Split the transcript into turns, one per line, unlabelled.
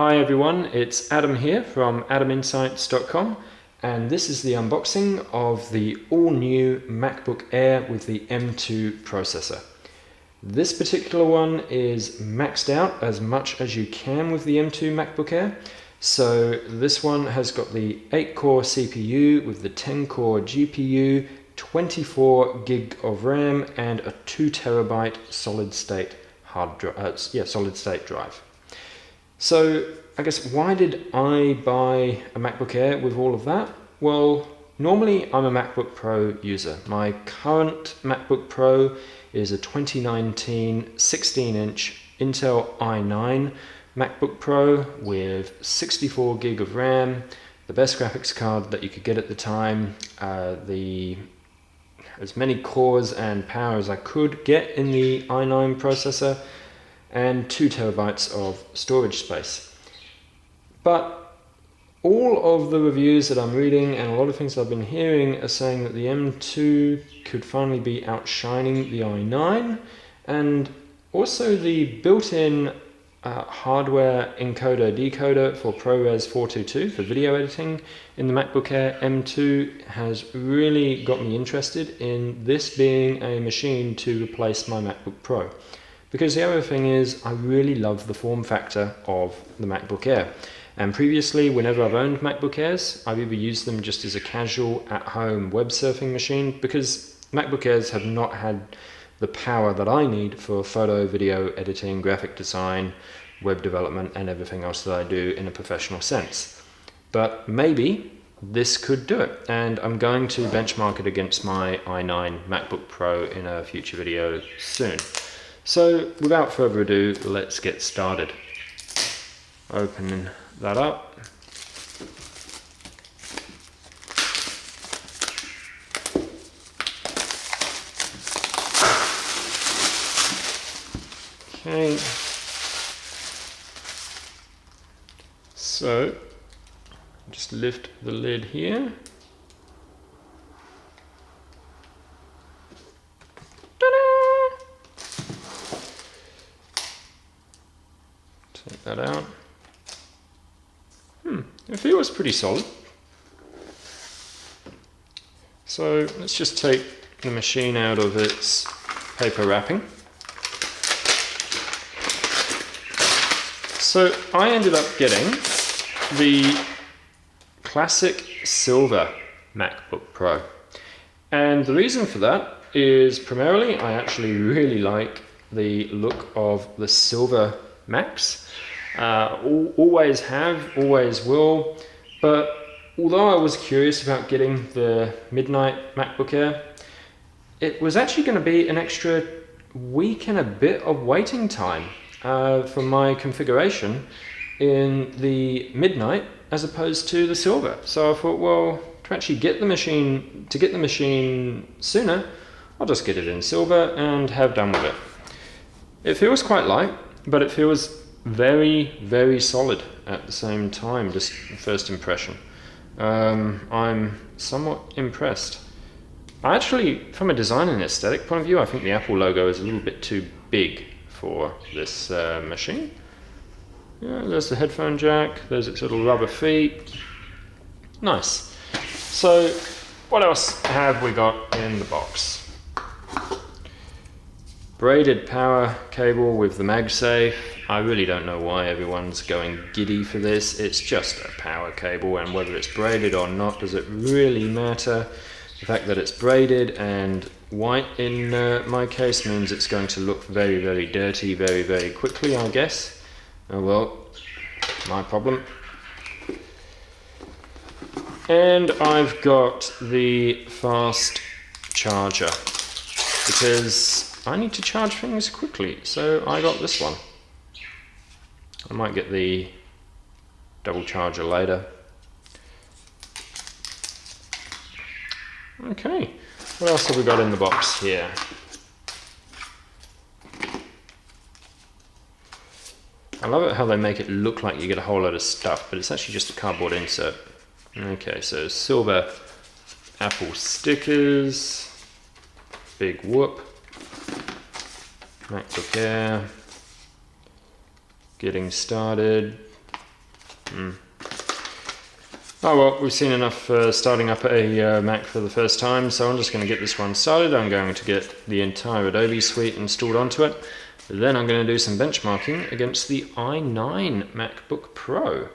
Hi everyone, it's Adam here from adaminsights.com, and this is the unboxing of the all-new MacBook Air with the M2 processor. This particular one is maxed out as much as you can with the M2 MacBook Air. So this one has got the 8-core CPU with the 10-core GPU, 24 gig of RAM, and a 2 terabyte solid-state solid-state drive. So I guess why did I buy a MacBook Air with all of that? Well, normally I'm a MacBook Pro user. My current MacBook Pro is a 2019 16-inch Intel i9 MacBook Pro with 64 gig of RAM, the best graphics card that you could get at the time, as many cores and power as I could get in the i9 processor, and 2 terabytes of storage space. But all of the reviews that I'm reading and a lot of things I've been hearing are saying that the M2 could finally be outshining the i9, and also the built-in hardware encoder decoder for ProRes 422 for video editing in the MacBook Air M2 has really got me interested in this being a machine to replace my MacBook Pro. Because the other thing is, I really love the form factor of the MacBook Air. And previously, whenever I've owned MacBook Airs, I've either used them just as a casual at-home web surfing machine, because MacBook Airs have not had the power that I need for photo, video editing, graphic design, web development, and everything else that I do in a professional sense. But maybe this could do it, and I'm going to benchmark it against my i9 MacBook Pro in a future video soon. So without further ado, let's get started. Opening that up. Okay. So just lift the lid here. Take that out. It feels pretty solid. So let's just take the machine out of its paper wrapping. So I ended up getting the classic silver MacBook Pro. And the reason for that is primarily I actually really like the look of the silver Macs. Always have, always will, but although I was curious about getting the Midnight MacBook Air, it was actually going to be an extra week and a bit of waiting time for my configuration in the Midnight as opposed to the Silver. So I thought, well, to actually get the machine sooner, I'll just get it in Silver and have done with it. It feels quite light, but it feels very, very solid at the same time, just first impression. I'm somewhat impressed. Actually, from a design and aesthetic point of view, I think the Apple logo is a little bit too big for this machine. Yeah, there's the headphone jack, there's its little rubber feet. Nice. So, what else have we got in the box? Braided power cable with the MagSafe. I really don't know why everyone's going giddy for this. It's just a power cable, and whether it's braided or not, does it really matter? The fact that it's braided and white in my case means it's going to look very, very dirty very, very quickly, I guess. Oh well, my problem. And I've got the fast charger because I need to charge things quickly, so I got this one. I might get the double charger later. Okay, what else have we got in the box here? I love it how they make it look like you get a whole load of stuff, but it's actually just a cardboard insert. Okay, so silver Apple stickers, big whoop, MacBook Air, getting started, Oh well, we've seen enough starting up a Mac for the first time, so I'm just going to get this one started. I'm going to get the entire Adobe suite installed onto it. Then I'm going to do some benchmarking against the i9 MacBook Pro.